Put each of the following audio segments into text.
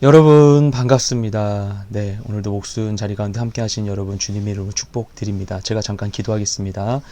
여러분 반갑습니다. 네, 오늘도 목숨 자리 가운데 함께 하신 여러분 주님의 이름으로 축복드립니다. 제가 잠깐 기도하겠습니다.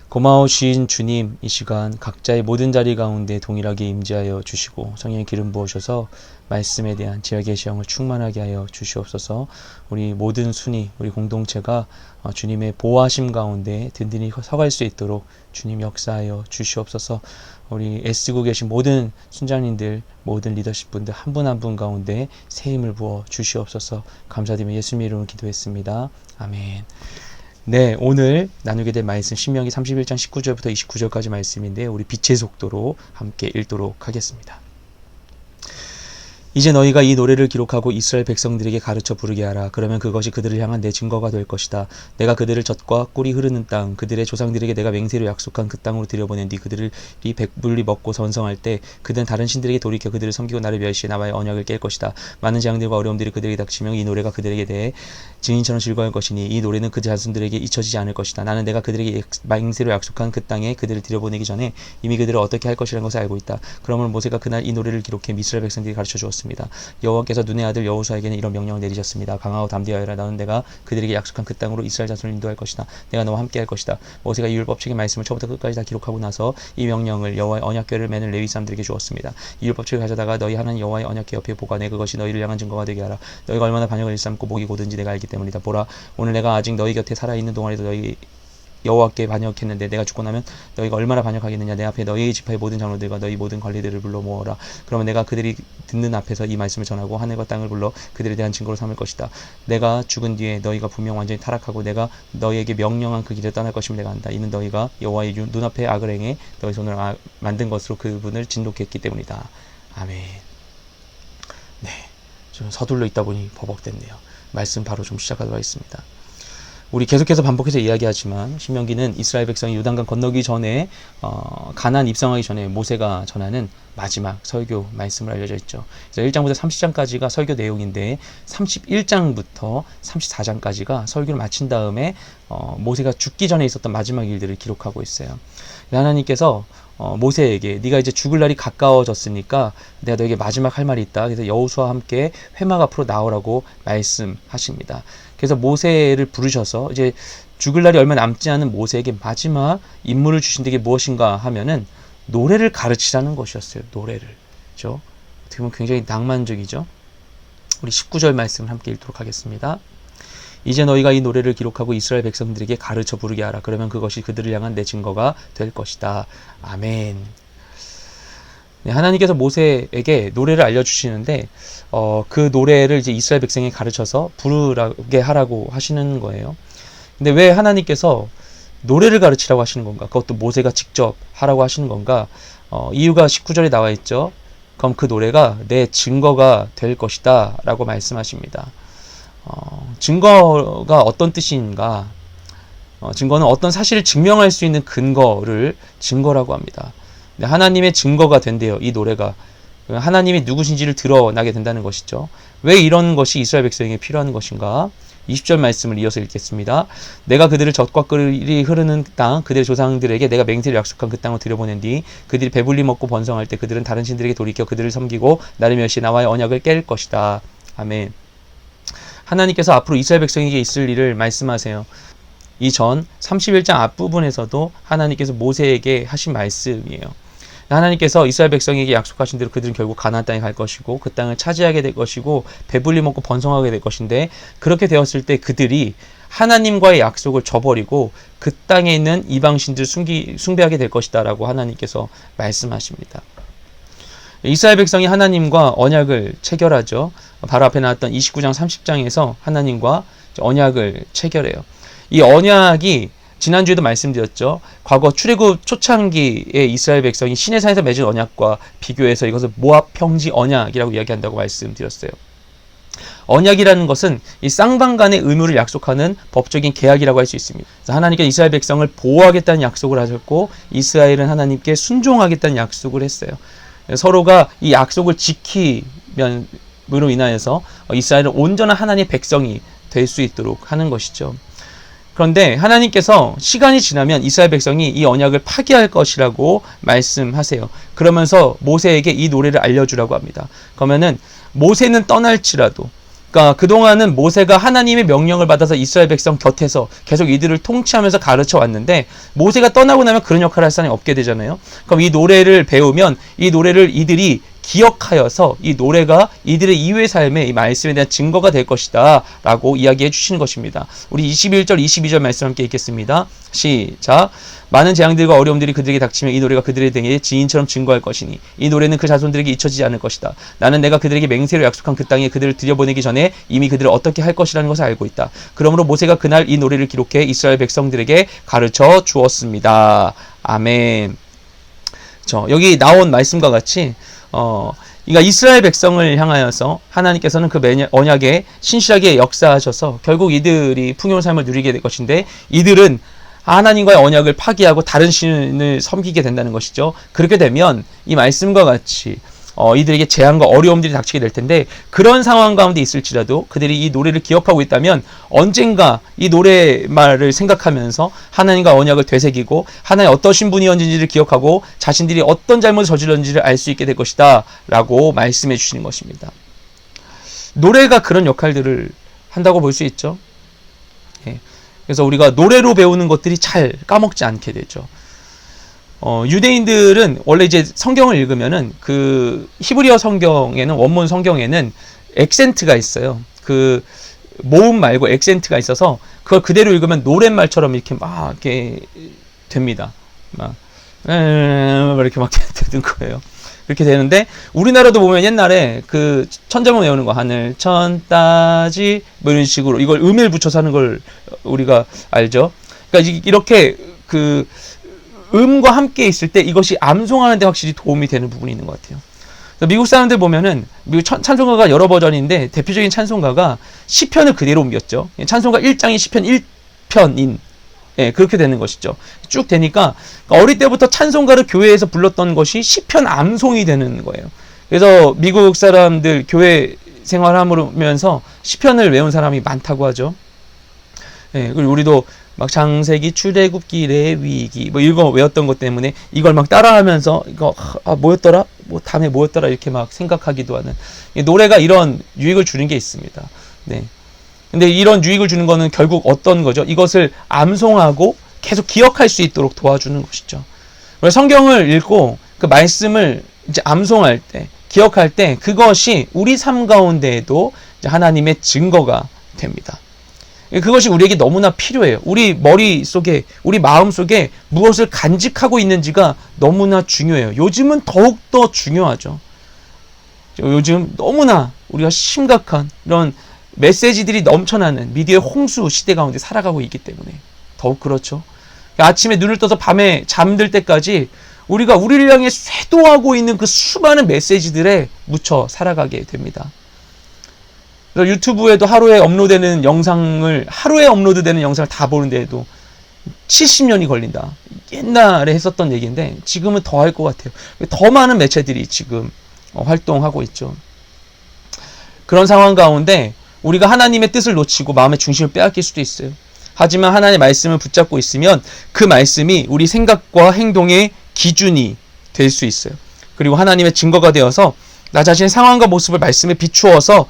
고마우신 주님, 이 시간 각자의 모든 자리 가운데 동일하게 임재하여 주시고 성령의 기름 부으셔서 말씀에 대한 지혜의 시험을 충만하게 하여 주시옵소서. 우리 모든 순위, 우리 공동체가 주님의 보호하심 가운데 든든히 서갈 수 있도록 주님 역사하여 주시옵소서. 우리 애쓰고 계신 모든 순장님들, 모든 리더십 분들 한 분 한 분 가운데 새 힘을 부어 주시옵소서. 감사드리며 예수님의 이름으로 기도했습니다. 아멘. 네, 오늘 나누게 될 말씀 신명기 31장 19절부터 29절까지 말씀인데 우리 빛의 속도로 함께 읽도록 하겠습니다. 이제 너희가 이 노래를 기록하고 이스라엘 백성들에게 가르쳐 부르게 하라. 그러면 그것이 그들을 향한 내 증거가 될 것이다. 내가 그들을 젖과 꿀이 흐르는 땅, 그들의 조상들에게 내가 맹세로 약속한 그 땅으로 들여보낸 뒤 그들이 배불리 먹고 번성할 때 그들은 다른 신들에게 돌이켜 그들을 섬기고 나를 멸시해 나와의 언약을 깰 것이다. 많은 재앙들과 어려움들이 그들에게 닥치며 이 노래가 그들에게 대해 증인처럼 즐거워할 것이니 이 노래는 그 자손들에게 잊혀지지 않을 것이다. 나는 내가 그들에게 맹세로 약속한 그 땅에 그들을 들여보내기 전에 이미 그들을 어떻게 할 것이라는 것을 알고 있다. 그러므로 모세가 그날 이 노래를 기록해 이스라엘 백성들에게 가르쳐 주었습니다. 여호와께서 눈의 아들 여호수아에게는 이런 명령을 내리셨습니다. 강하고 담대하여라. 너는 내가 그들에게 약속한 그 땅으로 이스라엘 자손을 인도할 것이다. 내가 너와 함께 할 것이다. 모세가 이 율법책의 말씀을 처음부터 끝까지 다 기록하고 나서 이 명령을 여호와의 언약궤를 매는 레위 사람들에게 주었습니다. 이 율법책을 가져다가 너희 하나님 여호와의 언약궤 옆에 보관해 그것이 너희를 향한 증거가 되게 하라. 너희가 얼마나 반역을 일삼고 목이 고든지 내가 알기 때문이다. 보라, 오늘 내가 아직 너희 곁에 살아있는 동안에도 너희 여호와께 반역했는데 내가 죽고 나면 너희가 얼마나 반역하겠느냐. 내 앞에 너희의 지파의 모든 장로들과 너희 모든 관리들을 불러 모으라. 그러면 내가 그들이 듣는 앞에서 이 말씀을 전하고 하늘과 땅을 불러 그들에 대한 증거로 삼을 것이다. 내가 죽은 뒤에 너희가 분명 완전히 타락하고 내가 너희에게 명령한 그 길을 떠날 것임을 내가 안다. 이는 너희가 여호와의 눈앞에 악을 행해 너희 손으로 만든 것으로 그분을 진노케 했기 때문이다. 아멘. 네, 좀 서둘러 있다 보니 버벅댔네요. 말씀 바로 좀 시작하도록 하겠습니다. 우리 계속해서 반복해서 이야기하지만 신명기는 이스라엘 백성이 요단강 건너기 전에 가나안 입성하기 전에 모세가 전하는 마지막 설교 말씀을 알려져 있죠. 그래서 1장부터 30장까지가 설교 내용인데 31장부터 34장까지가 설교를 마친 다음에 모세가 죽기 전에 있었던 마지막 일들을 기록하고 있어요. 하나님께서 모세에게 네가 이제 죽을 날이 가까워졌으니까 내가 너에게 마지막 할 말이 있다. 그래서 여호수아와 함께 회막 앞으로 나오라고 말씀하십니다. 그래서 모세를 부르셔서 이제 죽을 날이 얼마 남지 않은 모세에게 마지막 임무를 주신 게 무엇인가 하면은 노래를 가르치라는 것이었어요. 노래를. 그렇죠? 어떻게 보면 굉장히 낭만적이죠. 우리 19절 말씀을 함께 읽도록 하겠습니다. 이제 너희가 이 노래를 기록하고 이스라엘 백성들에게 가르쳐 부르게 하라. 그러면 그것이 그들을 향한 내 증거가 될 것이다. 아멘. 네, 하나님께서 모세에게 노래를 알려주시는데 그 노래를 이제 이스라엘 백성에게 가르쳐서 부르게 하라고 하시는 거예요. 근데 왜 하나님께서 노래를 가르치라고 하시는 건가? 그것도 모세가 직접 하라고 하시는 건가? 이유가 19절에 나와 있죠. 그럼 그 노래가 내 증거가 될 것이다 라고 말씀하십니다. 증거가 어떤 뜻인가? 증거는 어떤 사실을 증명할 수 있는 근거를 증거라고 합니다. 하나님의 증거가 된대요. 이 노래가 하나님이 누구신지를 드러나게 된다는 것이죠. 왜 이런 것이 이스라엘 백성에게 필요한 것인가? 20절 말씀을 이어서 읽겠습니다. 내가 그들을 젖과 꿀이 흐르는 땅, 그들의 조상들에게 내가 맹세를 약속한 그 땅으로 들여보낸 뒤 그들이 배불리 먹고 번성할 때 그들은 다른 신들에게 돌이켜 그들을 섬기고 나를 멸시해 나와의 언약을 깰 것이다. 아멘. 하나님께서 앞으로 이스라엘 백성에게 있을 일을 말씀하세요. 이전 31장 앞부분에서도 하나님께서 모세에게 하신 말씀이에요. 하나님께서 이스라엘 백성에게 약속하신 대로 그들은 결국 가나안 땅에 갈 것이고 그 땅을 차지하게 될 것이고 배불리 먹고 번성하게 될 것인데 그렇게 되었을 때 그들이 하나님과의 약속을 저버리고 그 땅에 있는 이방신들을 숭배하게 될 것이다 라고 하나님께서 말씀하십니다. 이스라엘 백성이 하나님과 언약을 체결하죠. 바로 앞에 나왔던 29장 30장에서 하나님과 언약을 체결해요. 이 언약이 지난주에도 말씀드렸죠. 과거 출애굽 초창기에 이스라엘 백성이 시내산에서 맺은 언약과 비교해서 이것을 모압 평지 언약이라고 이야기한다고 말씀드렸어요. 언약이라는 것은 이 쌍방 간의 의무를 약속하는 법적인 계약이라고 할 수 있습니다. 그래서 하나님께 이스라엘 백성을 보호하겠다는 약속을 하셨고 이스라엘은 하나님께 순종하겠다는 약속을 했어요. 서로가 이 약속을 지킴으로 인하여서 이스라엘은 온전한 하나님의 백성이 될 수 있도록 하는 것이죠. 그런데 하나님께서 시간이 지나면 이스라엘 백성이 이 언약을 파기할 것이라고 말씀하세요. 그러면서 모세에게 이 노래를 알려주라고 합니다. 그러면은 모세는 떠날지라도, 그러니까 그동안은 모세가 하나님의 명령을 받아서 이스라엘 백성 곁에서 계속 이들을 통치하면서 가르쳐 왔는데, 모세가 떠나고 나면 그런 역할을 할 사람이 없게 되잖아요. 그럼 이 노래를 배우면 이 노래를 이들이 기억하여서 이 노래가 이들의 이후의 삶에 이 말씀에 대한 증거가 될 것이다 라고 이야기해 주시는 것입니다. 우리 21절 22절 말씀 함께 읽겠습니다. 시작. 많은 재앙들과 어려움들이 그들에게 닥치며 이 노래가 그들의 등에 지인처럼 증거할 것이니 이 노래는 그 자손들에게 잊혀지지 않을 것이다. 나는 내가 그들에게 맹세로 약속한 그 땅에 그들을 들여보내기 전에 이미 그들을 어떻게 할 것이라는 것을 알고 있다. 그러므로 모세가 그날 이 노래를 기록해 이스라엘 백성들에게 가르쳐 주었습니다. 아멘. 여기 나온 말씀과 같이 그러니까 이스라엘 백성을 향하여서 하나님께서는 그 언약에 신실하게 역사하셔서 결국 이들이 풍요로운 삶을 누리게 될 것인데, 이들은 하나님과의 언약을 파기하고 다른 신을 섬기게 된다는 것이죠. 그렇게 되면 이 말씀과 같이 이들에게 재앙과 어려움들이 닥치게 될 텐데, 그런 상황 가운데 있을지라도 그들이 이 노래를 기억하고 있다면 언젠가 이 노래말을 생각하면서 하나님과 언약을 되새기고 하나님 어떠신 분이었는지를 기억하고 자신들이 어떤 잘못을 저질렀는지를 알 수 있게 될 것이다 라고 말씀해 주시는 것입니다. 노래가 그런 역할들을 한다고 볼 수 있죠. 그래서 우리가 노래로 배우는 것들이 잘 까먹지 않게 되죠. 유대인들은 원래 이제 성경을 읽으면은 그 히브리어 성경에는, 원문 성경에는 액센트가 있어요. 그 모음 말고 액센트가 있어서 그걸 그대로 읽으면 노랫말처럼 이렇게 막 이렇게 됩니다. 막 이렇게 막 되는 거예요. 그렇게 되는데, 우리나라도 보면 옛날에 그 천자문 외우는 거, 하늘 천 따지 뭐 이런 식으로 이걸 음을 붙여서 하는 걸 우리가 알죠. 그러니까 이렇게 그 음과 함께 있을 때 이것이 암송하는 데 확실히 도움이 되는 부분이 있는 것 같아요. 미국 사람들 보면은 미국 찬송가가 여러 버전인데 대표적인 찬송가가 시편을 그대로 옮겼죠. 찬송가 1장이 시편 1편인, 그렇게 되는 것이죠. 쭉 되니까 어릴 때부터 찬송가를 교회에서 불렀던 것이 시편 암송이 되는 거예요. 그래서 미국 사람들 교회 생활하면서 시편을 외운 사람이 많다고 하죠. 그리고 우리도 막 창세기, 출애굽기, 레위기 뭐 이거 외웠던 것 때문에 이걸 막 따라하면서 이거 뭐였더라? 뭐 다음에 뭐였더라? 이렇게 막 생각하기도 하는, 노래가 이런 유익을 주는 게 있습니다. 네. 근데 이런 유익을 주는 거는 결국 어떤 거죠? 이것을 암송하고 계속 기억할 수 있도록 도와주는 것이죠. 성경을 읽고 그 말씀을 이제 암송할 때, 기억할 때 그것이 우리 삶 가운데에도 이제 하나님의 증거가 됩니다. 그것이 우리에게 너무나 필요해요. 우리 머릿속에, 우리 마음속에 무엇을 간직하고 있는지가 너무나 중요해요. 요즘은 더욱더 중요하죠. 요즘 너무나 우리가 심각한 이런 메시지들이 넘쳐나는 미디어의 홍수 시대 가운데 살아가고 있기 때문에 더욱 그렇죠. 아침에 눈을 떠서 밤에 잠들 때까지 우리가 우리를 향해 쇄도하고 있는 그 수많은 메시지들에 묻혀 살아가게 됩니다. 그래서 유튜브에도 하루에 업로드되는 영상을 다 보는데도 70년이 걸린다. 옛날에 했었던 얘기인데 지금은 더 할 것 같아요. 더 많은 매체들이 지금 활동하고 있죠. 그런 상황 가운데 우리가 하나님의 뜻을 놓치고 마음의 중심을 빼앗길 수도 있어요. 하지만 하나님의 말씀을 붙잡고 있으면 그 말씀이 우리 생각과 행동의 기준이 될 수 있어요. 그리고 하나님의 증거가 되어서 나 자신의 상황과 모습을 말씀에 비추어서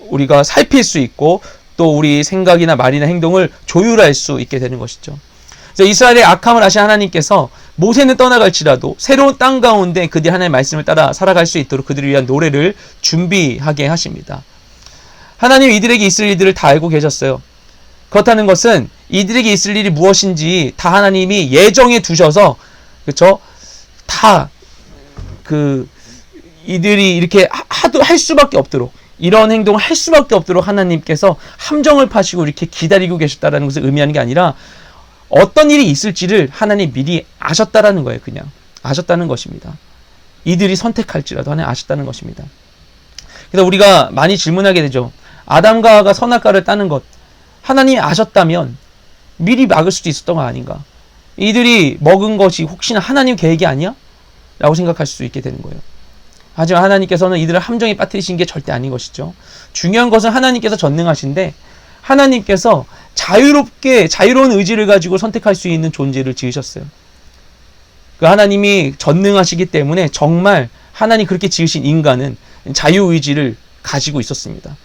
우리가 살필 수 있고 또 우리 생각이나 말이나 행동을 조율할 수 있게 되는 것이죠. 그래서 이스라엘의 악함을 아신 하나님께서 모세는 떠나갈지라도 새로운 땅 가운데 그들이 하나님의 말씀을 따라 살아갈 수 있도록 그들을 위한 노래를 준비하게 하십니다. 하나님 이들에게 있을 일들을 다 알고 계셨어요. 그렇다는 것은 이들에게 있을 일이 무엇인지 다 하나님이 예정해 두셔서, 그렇죠? 다 이들이 이렇게 할 수밖에 없도록, 이런 행동을 할 수밖에 없도록 하나님께서 함정을 파시고 이렇게 기다리고 계셨다라는 것을 의미하는 게 아니라 어떤 일이 있을지를 하나님 미리 아셨다라는 거예요. 그냥 아셨다는 것입니다. 이들이 선택할지라도 하나님 아셨다는 것입니다. 그래서 우리가 많이 질문하게 되죠. 아담과 하와가 선악과를 따는 것, 하나님이 아셨다면 미리 막을 수도 있었던 거 아닌가? 이들이 먹은 것이 혹시나 하나님 계획이 아니야? 라고 생각할 수 있게 되는 거예요. 하지만 하나님께서는 이들을 함정에 빠뜨리신 게 절대 아닌 것이죠. 중요한 것은 하나님께서 전능하신데 하나님께서 자유로운 의지를 가지고 선택할 수 있는 존재를 지으셨어요. 그 하나님이 전능하시기 때문에 정말 하나님 그렇게 지으신 인간은 자유의지를 가지고 있었습니다.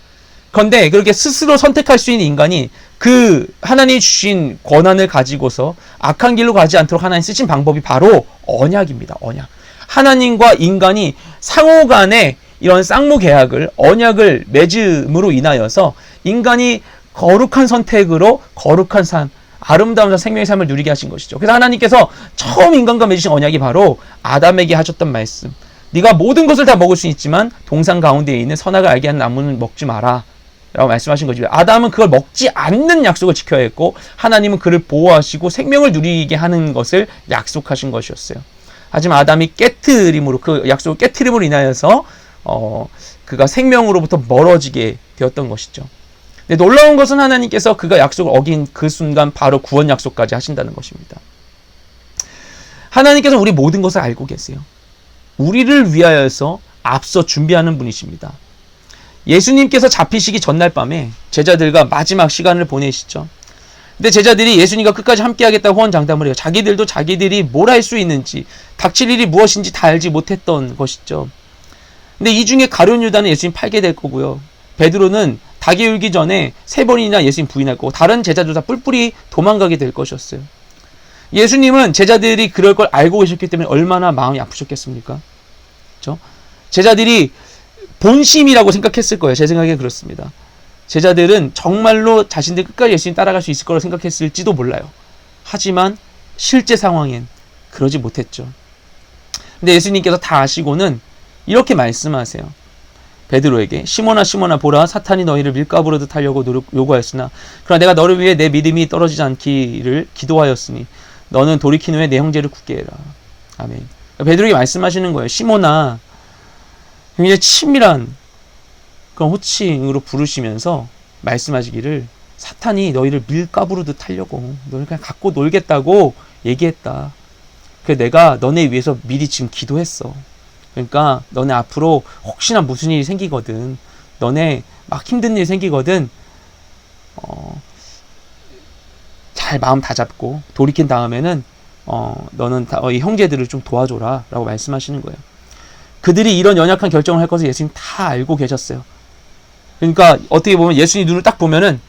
그런데 그렇게 스스로 선택할 수 있는 인간이 그 하나님이 주신 권한을 가지고서 악한 길로 가지 않도록 하나님 쓰신 방법이 바로 언약입니다. 언약. 하나님과 인간이 상호 간에 이런 쌍무계약을, 언약을 맺음으로 인하여서 인간이 거룩한 선택으로 거룩한 삶, 아름다운 생명의 삶을 누리게 하신 것이죠. 그래서 하나님께서 처음 인간과 맺으신 언약이 바로 아담에게 하셨던 말씀. 네가 모든 것을 다 먹을 수 있지만 동산 가운데에 있는 선악을 알게 하는 나무는 먹지 마라 라고 말씀하신 거죠. 아담은 그걸 먹지 않는 약속을 지켜야 했고 하나님은 그를 보호하시고 생명을 누리게 하는 것을 약속하신 것이었어요. 하지만 아담이 깨트림으로, 그 약속을 깨트림으로 인하여서 그가 생명으로부터 멀어지게 되었던 것이죠. 근데 놀라운 것은 하나님께서 그가 약속을 어긴 그 순간 바로 구원 약속까지 하신다는 것입니다. 하나님께서 우리 모든 것을 알고 계세요. 우리를 위하여서 앞서 준비하는 분이십니다. 예수님께서 잡히시기 전날 밤에 제자들과 마지막 시간을 보내시죠. 근데 제자들이 예수님과 끝까지 함께하겠다고 호언장담을 해요. 자기들도 자기들이 뭘 할 수 있는지, 닥칠 일이 무엇인지 다 알지 못했던 것이죠. 근데 이 중에 가룟 유다는 예수님 팔게 될 거고요. 베드로는 닭이 울기 전에 3번이나 예수님 부인할 거고, 다른 제자들 다 뿔뿔이 도망가게 될 것이었어요. 예수님은 제자들이 그럴 걸 알고 계셨기 때문에 얼마나 마음이 아프셨겠습니까? 그렇죠? 제자들이 본심이라고 생각했을 거예요. 제 생각에 그렇습니다. 제자들은 정말로 자신들 끝까지 예수님 따라갈 수 있을 거라고 생각했을지도 몰라요. 하지만 실제 상황엔 그러지 못했죠. 근데 예수님께서 다 아시고는 이렇게 말씀하세요. 베드로에게 시몬아 시몬아 보라, 사탄이 너희를 밀가부르듯 하려고 요구하였으나 그러나 내가 너를 위해 내 믿음이 떨어지지 않기를 기도하였으니 너는 돌이킨 후에 내 형제를 굳게 해라. 아멘. 베드로에게 말씀하시는 거예요. 시몬아, 굉장히 친밀한 그런 호칭으로 부르시면서 말씀하시기를 사탄이 너희를 밀가부르듯 하려고, 너를 그냥 갖고 놀겠다고 얘기했다. 그래서 내가 너네 위해서 미리 지금 기도했어. 그러니까 너네 앞으로 혹시나 무슨 일이 생기거든, 너네 막 힘든 일이 생기거든, 잘 마음 다잡고 돌이킨 다음에는 너는 이 형제들을 좀 도와줘라 라고 말씀하시는 거예요. 그들이 이런 연약한 결정을 할 것을 예수님 다 알고 계셨어요. 그러니까 어떻게 보면 예수님 눈을 딱 보면은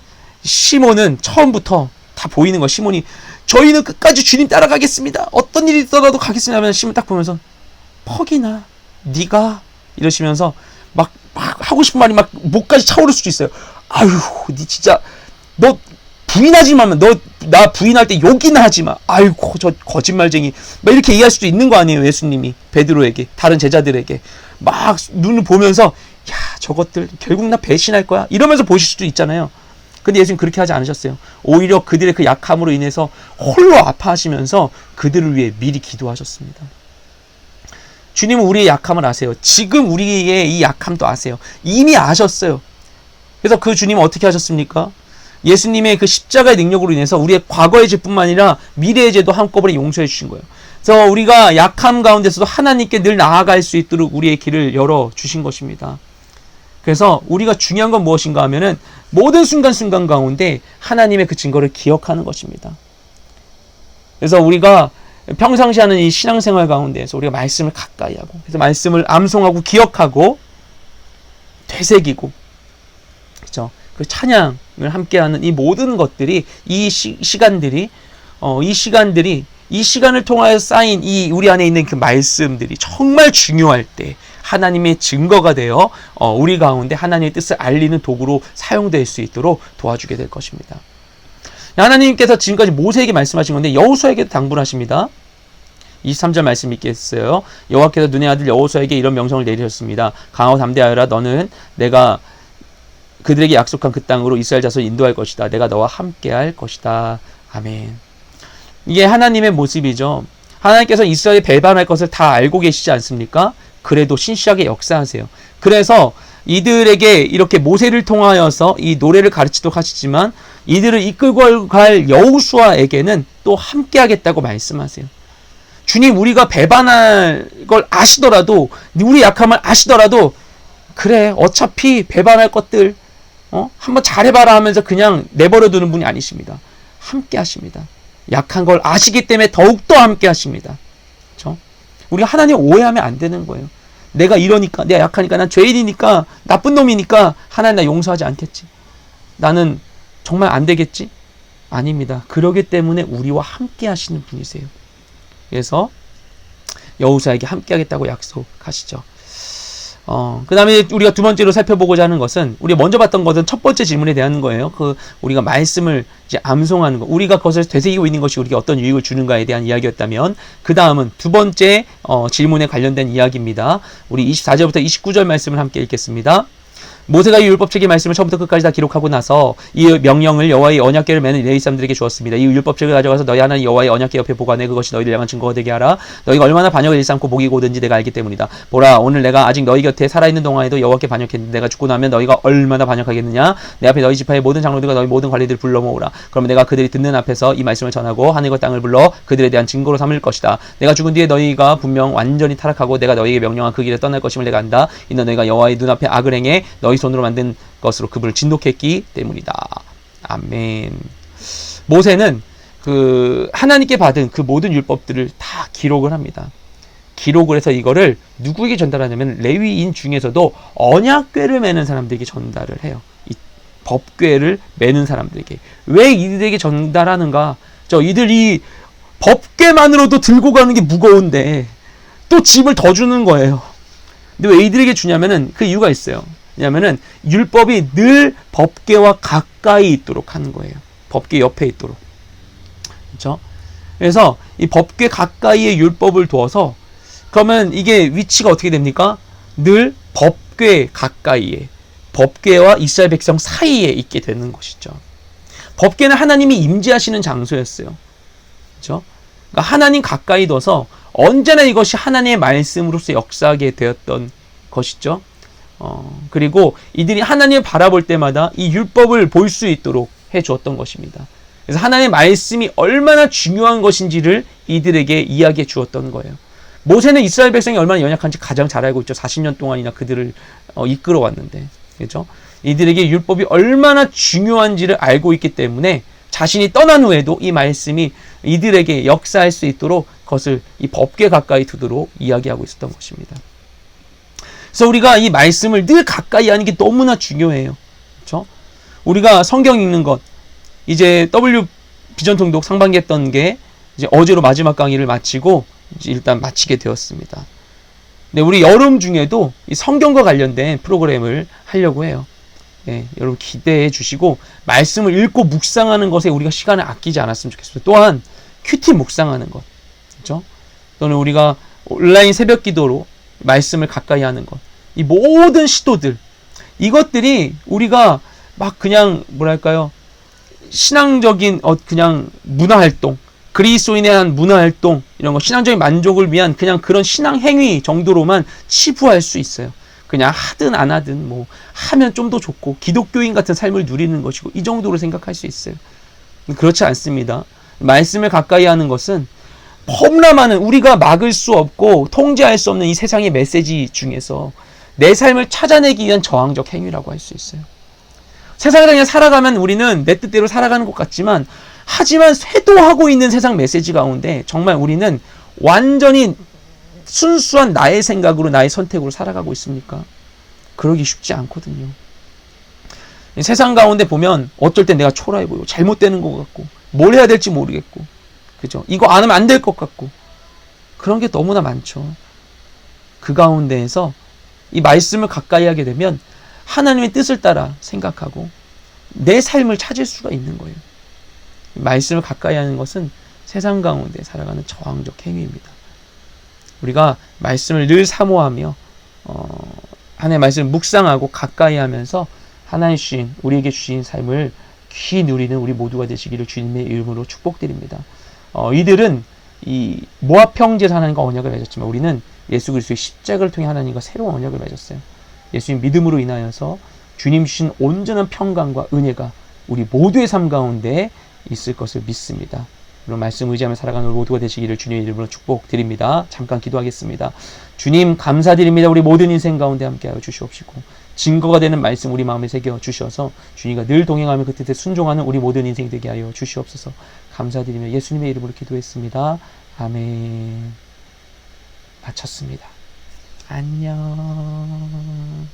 시몬은 처음부터 다 보이는 거예요. 시몬이 저희는 끝까지 주님 따라가겠습니다, 어떤 일이 있더라도 가겠습니다 하면 시몬 딱 보면서 퍽이나 네가 이러시면서 막 하고 싶은 말이 막 목까지 차오를 수도 있어요. 아유, 니 진짜 너 부인하지 마. 너 나 부인할 때 욕이나 하지 마. 아이고 저 거짓말쟁이. 막 이렇게 얘기할 수도 있는 거 아니에요. 예수님이 베드로에게, 다른 제자들에게 막 눈을 보면서 야, 저것들 결국 나 배신할 거야 이러면서 보실 수도 있잖아요. 근데 예수님 그렇게 하지 않으셨어요. 오히려 그들의 그 약함으로 인해서 홀로 아파하시면서 그들을 위해 미리 기도하셨습니다. 주님은 우리의 약함을 아세요. 지금 우리의 이 약함도 아세요. 이미 아셨어요. 그래서 그 주님은 어떻게 하셨습니까? 예수님의 그 십자가의 능력으로 인해서 우리의 과거의 죄뿐만 아니라 미래의 죄도 한꺼번에 용서해 주신 거예요. 그래서 우리가 약함 가운데서도 하나님께 늘 나아갈 수 있도록 우리의 길을 열어주신 것입니다. 그래서 우리가 중요한 건 무엇인가 하면은 모든 순간순간 가운데 하나님의 그 증거를 기억하는 것입니다. 그래서 우리가 평상시 하는 이 신앙생활 가운데에서 우리가 말씀을 가까이 하고, 그래서 말씀을 암송하고 기억하고 되새기고, 그렇죠? 그 찬양을 함께하는 이 모든 것들이, 이 시간들이 이 시간을 통하여 쌓인 이 우리 안에 있는 그 말씀들이 정말 중요할 때 하나님의 증거가 되어 우리 가운데 하나님의 뜻을 알리는 도구로 사용될 수 있도록 도와주게 될 것입니다. 하나님께서 지금까지 모세에게 말씀하신 건데 여호수아에게도 당부를 하십니다. 23절 말씀 읽겠어요. 여호와께서 눈의 아들 여호수아에게 이런 명령을 내리셨습니다. 강하고 담대하여라. 너는 내가 그들에게 약속한 그 땅으로 이스라엘 자손을 인도할 것이다. 내가 너와 함께할 것이다. 아멘. 이게 하나님의 모습이죠. 하나님께서 이스라엘이 배반할 것을 다 알고 계시지 않습니까? 그래도 신실하게 역사하세요. 그래서 이들에게 이렇게 모세를 통하여서 이 노래를 가르치도록 하시지만 이들을 이끌고 갈 여호수아에게는 또 함께하겠다고 말씀하세요. 주님, 우리가 배반할 걸 아시더라도, 우리 약함을 아시더라도, 그래 어차피 배반할 것들 한번 잘해봐라 하면서 그냥 내버려 두는 분이 아니십니다. 함께 하십니다. 약한 걸 아시기 때문에 더욱더 함께 하십니다. 그렇죠? 우리가 하나님 오해하면 안 되는 거예요. 내가 이러니까, 내가 약하니까, 난 죄인이니까, 나쁜 놈이니까 하나님 나 용서하지 않겠지. 나는 정말 안 되겠지? 아닙니다. 그러기 때문에 우리와 함께 하시는 분이세요. 그래서 여호수아에게 함께 하겠다고 약속하시죠. 그 다음에 우리가 두 번째로 살펴보고자 하는 것은, 우리가 먼저 봤던 것은 첫 번째 질문에 대한 거예요. 우리가 말씀을 이제 암송하는 거, 우리가 그것을 되새기고 있는 것이 우리에게 어떤 유익을 주는가에 대한 이야기였다면, 그 다음은 두 번째 질문에 관련된 이야기입니다. 우리 24절부터 29절 말씀을 함께 읽겠습니다. 모세가 이 율법책의 말씀을 처음부터 끝까지 다 기록하고 나서 이 명령을 여호와의 언약궤를 매는 레위 사람들에게 주었습니다. 이 율법책을 가져가서 너희 하나님 여호와의 언약궤 옆에 보관해 그것이 너희를 향한 증거가 되게 하라. 너희가 얼마나 반역을 일삼고 목이 고든지 내가 알기 때문이다. 보라, 오늘 내가 아직 너희 곁에 살아있는 동안에도 여호와께 반역했는데 내가 죽고 나면 너희가 얼마나 반역하겠느냐. 내 앞에 너희 지파의 모든 장로들과 너희 모든 관리들을 불러 모으라. 그러면 내가 그들이 듣는 앞에서 이 말씀을 전하고 하늘과 땅을 불러 그들에 대한 증거로 삼을 것이다. 내가 죽은 뒤에 너희가 분명 완전히 타락하고 내가 너희에게 명령한 그 길에 떠날 것임을 내가 안다. 이는 너희가 여호와의 눈앞에 악을 행해 너희 손으로 만든 것으로 그분을 진노했기 때문이다. 아멘. 모세는 하나님께 받은 그 모든 율법들을 다 기록을 합니다. 기록을 해서 이거를 누구에게 전달하냐면 레위인 중에서도 언약궤를 매는 사람들에게 전달을 해요. 이 법궤를 매는 사람들에게. 왜 이들에게 전달하는가? 이들이 법궤만으로도 들고 가는 게 무거운데 또 짐을 더 주는 거예요. 근데 왜 이들에게 주냐면은 그 이유가 있어요. 왜냐면은 율법이 늘 법궤와 가까이 있도록 하는 거예요. 법궤 옆에 있도록. 그렇죠? 그래서 이 법궤 가까이에 율법을 두어서, 그러면 이게 위치가 어떻게 됩니까? 늘 법궤 가까이에, 법궤와 이스라엘 백성 사이에 있게 되는 것이죠. 법궤는 하나님이 임재하시는 장소였어요. 그렇죠? 그러니까 하나님 가까이 둬서 언제나 이것이 하나님의 말씀으로서 역사하게 되었던 것이죠. 그리고 이들이 하나님을 바라볼 때마다 이 율법을 볼 수 있도록 해 주었던 것입니다. 그래서 하나님의 말씀이 얼마나 중요한 것인지를 이들에게 이야기해 주었던 거예요. 모세는 이스라엘 백성이 얼마나 연약한지 가장 잘 알고 있죠. 40년 동안이나 그들을 이끌어 왔는데, 그렇죠? 이들에게 율법이 얼마나 중요한지를 알고 있기 때문에 자신이 떠난 후에도 이 말씀이 이들에게 역사할 수 있도록 그것을 이 법궤 가까이 두도록 이야기하고 있었던 것입니다. 그래서 우리가 이 말씀을 늘 가까이 하는 게 너무나 중요해요. 그렇죠? 우리가 성경 읽는 것, 이제 W 비전 통독 상반기 했던 게 이제 어제로 마지막 강의를 마치고 이제 일단 마치게 되었습니다. 근데 우리 여름 중에도 이 성경과 관련된 프로그램을 하려고 해요. 네, 여러분 기대해 주시고 말씀을 읽고 묵상하는 것에 우리가 시간을 아끼지 않았으면 좋겠습니다. 또한 큐티 묵상하는 것, 그렇죠? 또는 우리가 온라인 새벽 기도로 말씀을 가까이 하는 것, 이 모든 시도들, 이것들이 우리가 막 그냥 뭐랄까요, 신앙적인 그냥 문화활동, 그리스도인에 대한 문화활동, 이런 거 신앙적인 만족을 위한 그냥 그런 신앙 행위 정도로만 치부할 수 있어요. 그냥 하든 안 하든 뭐 하면 좀 더 좋고 기독교인 같은 삶을 누리는 것이고, 이 정도로 생각할 수 있어요. 그렇지 않습니다. 말씀을 가까이 하는 것은 너무나 많은, 우리가 막을 수 없고 통제할 수 없는 이 세상의 메시지 중에서 내 삶을 찾아내기 위한 저항적 행위라고 할 수 있어요. 세상에서 그냥 살아가면 우리는 내 뜻대로 살아가는 것 같지만, 하지만 쇄도하고 있는 세상 메시지 가운데 정말 우리는 완전히 순수한 나의 생각으로, 나의 선택으로 살아가고 있습니까? 그러기 쉽지 않거든요. 세상 가운데 보면 어떨 땐 내가 초라해 보이고 잘못되는 것 같고 뭘 해야 될지 모르겠고, 그죠? 이거 안 하면 안 될 것 같고, 그런 게 너무나 많죠. 그 가운데에서 이 말씀을 가까이 하게 되면 하나님의 뜻을 따라 생각하고 내 삶을 찾을 수가 있는 거예요. 말씀을 가까이 하는 것은 세상 가운데 살아가는 저항적 행위입니다. 우리가 말씀을 늘 사모하며 하나님의 말씀을 묵상하고 가까이 하면서 하나님 주신, 우리에게 주신 삶을 귀히 누리는 우리 모두가 되시기를 주님의 이름으로 축복드립니다. 이들은 이 모압 형제에서 하나님과 언약을 맺었지만 우리는 예수 그리스도의 십자가를 통해 하나님과 새로운 언약을 맺었어요. 예수님 믿음으로 인하여서 주님 주신 온전한 평강과 은혜가 우리 모두의 삶 가운데 있을 것을 믿습니다. 그런 말씀 의지하며 살아가는 우리 모두가 되시기를 주님의 이름으로 축복드립니다. 잠깐 기도하겠습니다. 주님 감사드립니다. 우리 모든 인생 가운데 함께하여 주시옵시고 증거가 되는 말씀 우리 마음에 새겨 주셔서 주님과 늘 동행하며 그 뜻에 순종하는 우리 모든 인생 되게 하여 주시옵소서. 감사드리며 예수님의 이름으로 기도했습니다. 아멘. 마쳤습니다. 안녕.